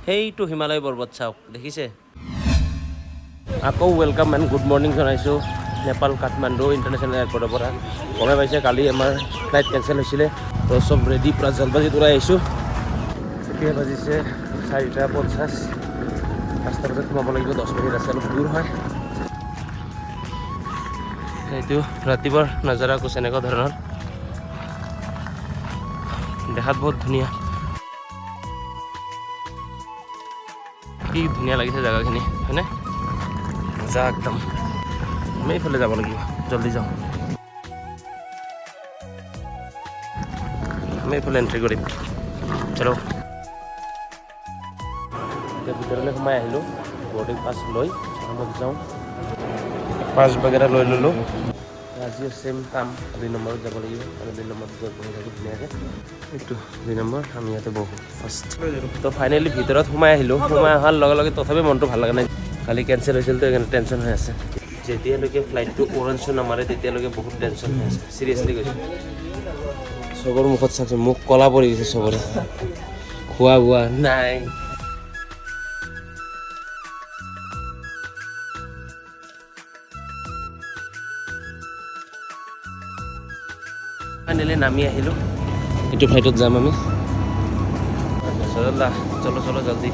সেইটো হিমালয় পৰ্বত চাওক দেখিছে। আকৌ ৱেলকাম এণ্ড গুড মৰ্ণিং জনাইছোঁ নেপাল কাঠমাণ্ডু ইণ্টাৰনেশ্যনেল এয়াৰপৰ্টৰ পৰা। গমে পাইছে কালি আমাৰ ফ্লাইট কেঞ্চেল হৈছিলে, তো চব ৰেডি পূৰা জলবাজিত ওলাই আহিছোঁ। এতিয়া বাজিছে 4:50, 5টা বজাত সোমাব লাগিব, 10 মিনিট আছে, অলপ দূৰ হয়। এইটো ৰাতিপুৱাৰ নজাৰা কুছ এনেকুৱা ধৰণৰ, দেখাত বহুত ধুনীয়া। কি ধুনীয়া লাগিছে জেগাখিনি হয়নে, মজা একদম। আমি এইফালে যাব লাগিব, জল্দি যাওঁ। আমি এইফালে এণ্ট্ৰি কৰিম, চলো। এতিয়া ভিতৰলৈ সোমাই আহিলোঁ, বৰ্ডিং পাছ লৈ আৰামত যাওঁ। পাছ বাগেৰা লৈ ল'লোঁ। আজিও চেম কাম, 2 নম্বৰত যাব লাগিব আৰু 2 নম্বৰত গৈ বহি থাকোঁ ধুনীয়াকৈ। এইটো 2 নম্বৰ, আমি ইয়াতে বহোঁ ফাৰ্ষ্ট। তো ফাইনেলি ভিতৰত সোমাই আহিলোঁ। সোমাই অহাৰ লগে লগে তথাপি মনটো ভাল লগা নাই, কালি কেঞ্চেল হৈছিল তো সেইকাৰণে টেনশ্যন হৈ আছে। যেতিয়ালৈকে ফ্লাইটটো অৰেঞ্জটো নামাৰে তেতিয়ালৈকে বহুত টেনশ্যন হৈ আছে, চিৰিয়াছলি কৈছোঁ। চবৰ মুখত চাইছোঁ, মুখ ক'লা পৰি গৈছে চবৰে, খোৱা বোৱা নাই। ফাইনেলি নামি আহিলোঁ, এইটো ফ্লাইটত যাম আমি। চলো চলো জলদি।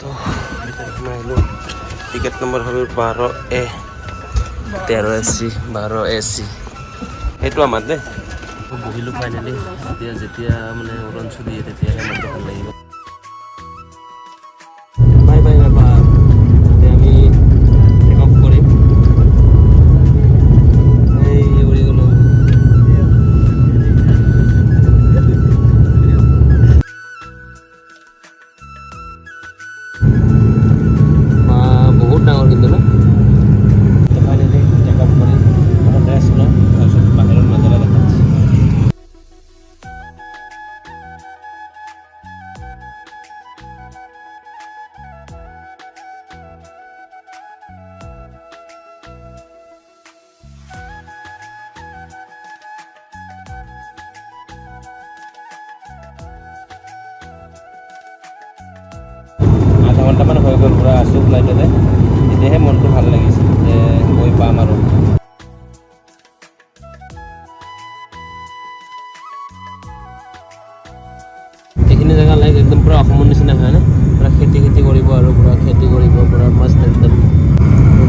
তো সোমাই আহিলোঁ। টিকেট নম্বৰ হ'ল 12A, 13AC, 12AC। সেইটো আমাৰ দেই। বহিলোঁ ফাইনেলি। যেতিয়া মানে উৰণচু দিয়ে তেতিয়াহে মনটো ভাল লাগিব। বাই বাই বাবা, এতিয়া আমি টেক অফ কৰিম। এই উৰি গ'লোঁ। বহুত ডাঙৰ কিন্তু ন। ফাইনেলি টেক অফ কৰি অলপ ৰেষ্ট লওঁ, তাৰপিছত বাহিৰৰ নজাৰা দেখাচ্ছি। আধা ঘণ্টামান হৈ গ'ল পূৰা আছোঁ ফ্লাইটতে। তেতিয়াহে মনটো ভাল লাগিছে যে গৈ পাম আৰু। এইখিনি জেগা লাইক একদম পূৰা অসমৰ নিচিনা হয়নে, পূৰা খেতি কৰিব আৰু পূৰা খেতি কৰিব, পূৰা মস্ত একদম।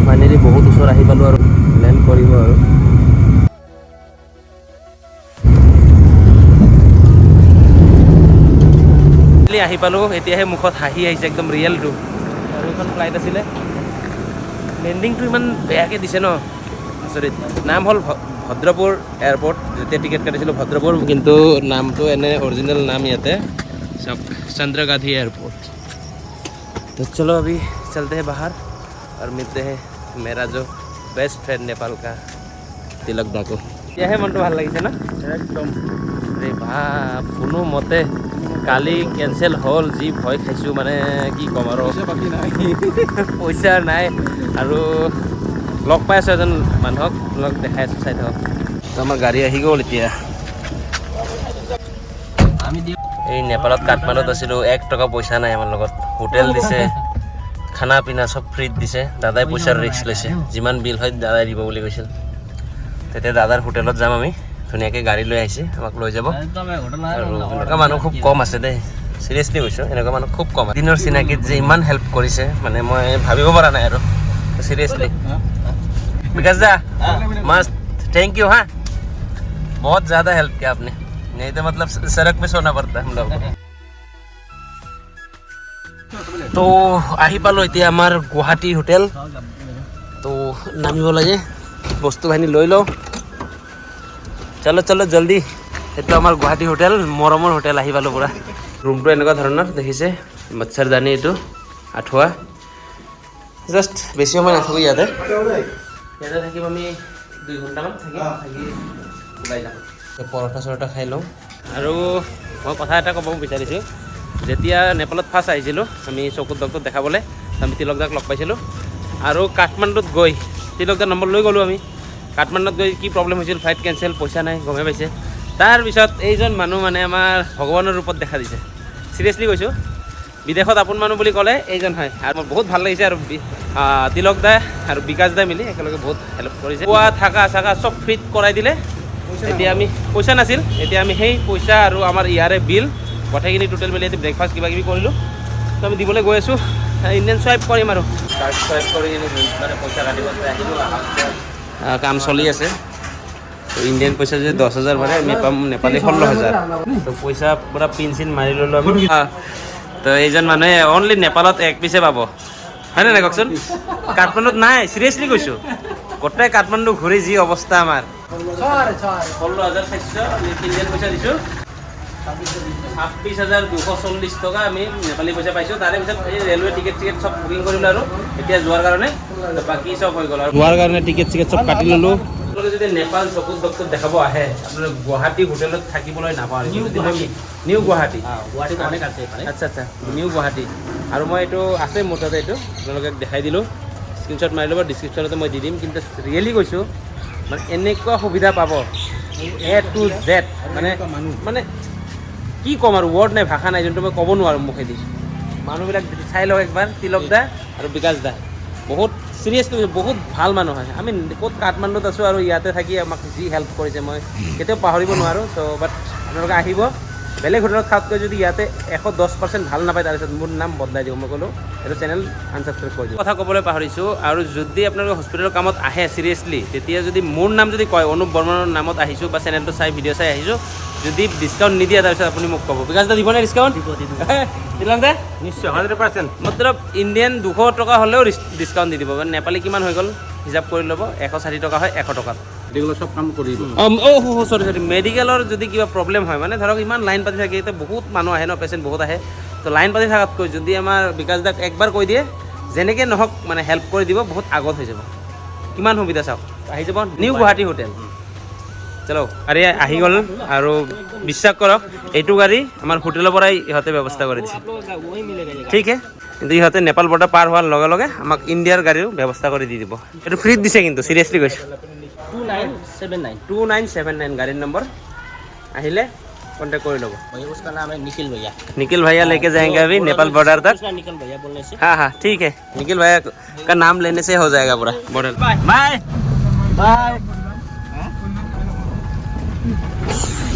ফাইনেলি বহুত ওচৰ আহি পালোঁ আৰু লেণ্ড কৰিব আৰু। আহি পালোঁ, এতিয়াহে মুখত হাঁহি আহিছে একদম ৰিয়েলটো। আৰু এখন ফ্লাইট আছিলে, লেণ্ডিংটো ইমান বেয়াকৈ দিছে ন, আচৰিত। নাম হ'ল ভদ্ৰপুৰ এয়াৰপৰ্ট, যেতিয়া টিকেট কাটিছিলোঁ ভদ্ৰপুৰ, কিন্তু নামটো এনে অৰিজিনেল নাম ইয়াতে চাওক, चंद्र गांधी एयरपोर्ट। तो चलो अभी चलते हैं बाहर और मिलते हैं मेरा जो बेस्ट फ्रेंड नेपाल का तिलक दा को। यह मन तो ভাল লাগিছে না একদম। रे बाप, কোনো মতে কালি কেঞ্চেল হ'ল, যি ভয় খাইছোঁ মানে কি ক'ম আৰু। পইচা নাই আৰু লগ পাই আছোঁ এজন মানুহক, লগ দেখাই আছোঁ, চাই থাকক। তো আমাৰ গাড়ী আহি গ'ল এতিয়া। এই নেপালত কাঠমাণ্ডুত আছিলোঁ, 1 টকা পইচা নাই আমাৰ লগত। হোটেল দিছে, খানা পিনা চব ফ্ৰীত দিছে। দাদাই পইচাৰ ৰিস্ক লৈছে, যিমান বিল হয় দাদাই দিব বুলি কৈছিল। তেতিয়া দাদাৰ হোটেলত যাম আমি, ধুনীয়াকৈ গাড়ী লৈ আহিছে, আমাক লৈ যাব। আৰু এনেকুৱা মানুহ খুব কম আছে দেই, চিৰিয়াছলি কৈছোঁ, এনেকুৱা মানুহ খুব কম। দিনৰ চিনাকিত যে ইমান হেল্প কৰিছে মানে মই ভাবিব পৰা নাই আৰু, চিৰিয়াছলি। বিকাশ দা मस्त, थैंक यू। हाँ, बहुत ज़्यादा हेल्प किया आपने, नहीं तो मतलब सड़क पे सोना पड़ता हम लोग। তো আহি পালোঁ এতিয়া আমাৰ গুৱাহাটী হোটেল। তো নামিব লাগে, বস্তু বাহিনী লৈ লওঁ। চলো চলো জলদি। এইটো আমাৰ গুৱাহাটী হোটেল, মৰমৰ হোটেল। আহি পালোঁ পূৰা। ৰুমটো এনেকুৱা ধৰণৰ দেখিছে, মচ্ছৰদানী, এইটো আঁঠুৱা। জাষ্ট বেছি সময় নাথাকোঁ ইয়াতে থাকিম আমি 2 ঘণ্টামান থাকি ওলাই যাম। পৰঠা চৰঠা খাই লওঁ। আৰু মই কথা এটা ক'ব বিচাৰিছোঁ, যেতিয়া নেপালত ফাৰ্ষ্ট আহিছিলোঁ আমি চকুত ডক্টৰ দেখাবলৈ, আমি তিলক দাক লগ পাইছিলোঁ। আৰু কাঠমাণ্ডুত গৈ তিলক দাৰ নম্বৰ লৈ গ'লোঁ আমি। কাঠমাণ্ডুত গৈ কি প্ৰব্লেম হৈছিল, ফ্লাইট কেঞ্চেল, পইচা নাই, গমে পাইছে। তাৰপিছত এইজন মানুহ মানে আমাৰ ভগৱানৰ ৰূপত দেখা দিছে, চিৰিয়াছলি কৈছোঁ। বিদেশত আপোন মানুহ বুলি ক'লে এইজন হয়। আৰু মোৰ বহুত ভাল লাগিছে। আৰু তিলক দা আৰু বিকাশ দা মিলি একেলগে বহুত হেল্প কৰিছে। খোৱা থাকা চাকা চব ফ্ৰীত কৰাই দিলে। এতিয়া আমি পইচা নাছিল, এতিয়া আমি সেই পইচা আৰু আমাৰ ইয়াৰে বিল গোটেইখিনি টোটেল মিলি এতিয়া ব্ৰেকফাষ্ট কিবা কিবি কৰিলোঁ। তো আমি দিবলৈ গৈ আছোঁ। ইণ্ডিয়ান চুৱাইপ কৰিম আৰু কাৰ্ড চুৱাইপ কৰি পইচা কাটিবলৈ আহিলোঁ। কাম চলি আছে। তো ইণ্ডিয়ান পইচা যদি 10,000 মাৰে আমি পাম নেপালী 16,000। তো পইচা পূৰা পিন চিন মাৰি ল'লোঁ আমি। তো এইজন মানুহে অনলি নেপালত 1 পিচে পাব, হয়নে নাই কওকচোন? কাঠমাণ্ডুত নাই, চিৰিয়াছলি কৈছোঁ। গোটেই কাঠমাণ্ডু ঘূৰি যি অৱস্থা আমাৰ 16,400 আমি ইণ্ডিয়ান পইচা দিছোঁ। 26,240 টকা আমি নেপালী পইচা পাইছোঁ। তাৰে পিছত এই ৰেলৱে টিকেট চিকেট চব বুকিং কৰিলোঁ আৰু এতিয়া যোৱাৰ কাৰণে বাকী চব হৈ গ'ল। আৰু যোৱাৰ কাৰণে টিকেট চিকেট চব কাটি ল'লোঁ। আপোনালোকে যদি নেপাল চকুত ডক্টৰ দেখাব আহে, আপোনালোকে গুৱাহাটী হোটেলত থাকিবলৈ নাপায়। নিউ গুৱাহাটী, আচ্ছা আচ্ছা, নিউ গুৱাহাটী। আৰু মই এইটো আছে মোৰ তাতে, এইটো আপোনালোকে দেখাই দিলোঁ। স্ক্ৰীনশ্বট মাৰি ল'ব, ডিছক্ৰিপশ্যনতে মই দি দিম। কিন্তু ৰিয়েলি কৈছোঁ, মানে এনেকুৱা সুবিধা পাব A to Z, মানে কি ক'ম আৰু, ৱৰ্ড নাই, ভাষা নাই, যোনটো মই ক'ব নোৱাৰোঁ মুখেদি। মানুহবিলাক চাই লওক একবাৰ, তিলক দা আৰু বিকাশ দা বহুত চিৰিয়াছলি বহুত ভাল মানুহ হয়। আমি ক'ত কাঠমাণ্ডুত আছোঁ আৰু ইয়াতে থাকি আমাক যি হেল্প কৰিছে মই কেতিয়াও পাহৰিব নোৱাৰোঁ। চ' বাট আপোনালোকে আহিব, বেলেগ হোটেলত খাওঁতকৈ যদি ইয়াতে 110% ভাল নাপায়, তাৰপিছত মোৰ নাম বদলাই দিব। মই ক'লোঁ এইটো চেনেল আনছাবস্ক্ৰাইব কৰি দিওঁ। কথা ক'বলৈ পাহৰিছোঁ। আৰু যদি আপোনালোকে হস্পিটেলৰ কামত আহে চিৰিয়াছলি, তেতিয়া যদি মোৰ নাম যদি কয়, অনুপ বৰ্মনৰ নামত আহিছোঁ বা চেনেলটো চাই ভিডিঅ' চাই আহিছোঁ, যদি ডিছকাউণ্ট নিদিয়ে তাৰপিছত আপুনি মোক ক'ব। বিকাশ দা দিবনে ডিছকাউণ্ট? দিলাম দে নিশ্চয় 100%। মতলব ইণ্ডিয়ান 200 টকা হ'লেও ডিছকাউণ্ট দি দিব। মানে নেপালী কিমান হৈ গ'ল হিচাপ কৰি ল'ব, 160 টকা হয় 100 টকাত। মেডিকেলৰ চব কাম কৰি দিব। চৰি মেডিকেলৰ যদি কিবা প্ৰব্লেম হয়, মানে ধৰক ইমান লাইন পাতি থাকে, এতিয়া বহুত মানুহ আহে ন, পেচেণ্ট বহুত আহে। তো লাইন পাতি থকাতকৈ যদি আমাৰ বিকাশ দাক একবাৰ কৈ দিয়ে, যেনেকৈ নহওক মানে হেল্প কৰি দিব, বহুত আগত হৈ যাব। কিমান সুবিধা চাওক, আহি যাব নিউ গুৱাহাটী হোটেল। চলো, গাড়ী আহি গ'ল। আৰু বিশ্বাস কৰক, এইটো গাড়ী আমাৰ হোটেলৰ পৰাই ইহঁতে ব্যৱস্থা কৰি দিছে, ঠিক হে। কিন্তু ইহঁতে নেপাল বৰ্ডাৰ পাৰ হোৱাৰ লগে লগে আমাক ইণ্ডিয়াৰ গাড়ীও ব্যৱস্থা কৰি দি দিব। এইটো ফ্ৰীত দিছে কিন্তু, চিৰিয়াছলি কৈছোঁ। 2979 গাড়ীৰ নম্বৰ। আহিলে कॉन्टेक्ट कर लो। उसका नाम है निखिल भैया। निखिल भैया लेके जाएंगे अभी नेपाल बॉर्डर तक। निखिल भैया बोलने से हाँ हाँ ठीक है, निखिल भैया का नाम लेने से हो जाएगा पूरा border. Bye bye bye.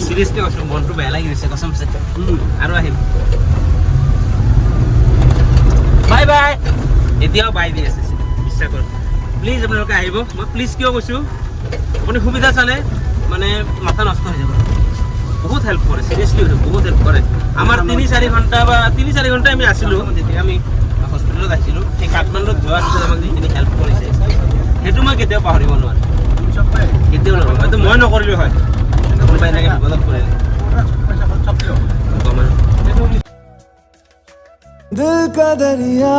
Seriously कसम মনটো বেয়া লাগি গৈছে कसम से। আৰু আহিম। Bye bye. এতিয়াও বাই দি আছে, বিশ্বাস কৰক। প্লিজ আপোনালোকে আহিব। মই প্লিজ কিয় কৈছোঁ, আপুনি সুবিধা চালে মানে মাথা নষ্ট হৈ যাব। বহুত হেল্প কৰে, সিৰিয়াসলি বহুত হেল্প কৰে। আমাৰ 3-4 ঘণ্টা বা 3-4 ঘণ্টা আমি আছিলোঁ, যেতিয়া আমি হস্পিটেলত আহিছিলোঁ। সেই কাঠমাণ্ডুত যোৱাৰ পিছত আমাক যিখিনি হেল্প কৰিছে, সেইটো মই কেতিয়াও পাহৰিব নোৱাৰোঁ, কেতিয়াও নোৱাৰোঁ। হয়তো মই নকৰিলোঁ হয়, কোনোবাই এনেকৈ বিপদত পৰিলে। दिल का दरिया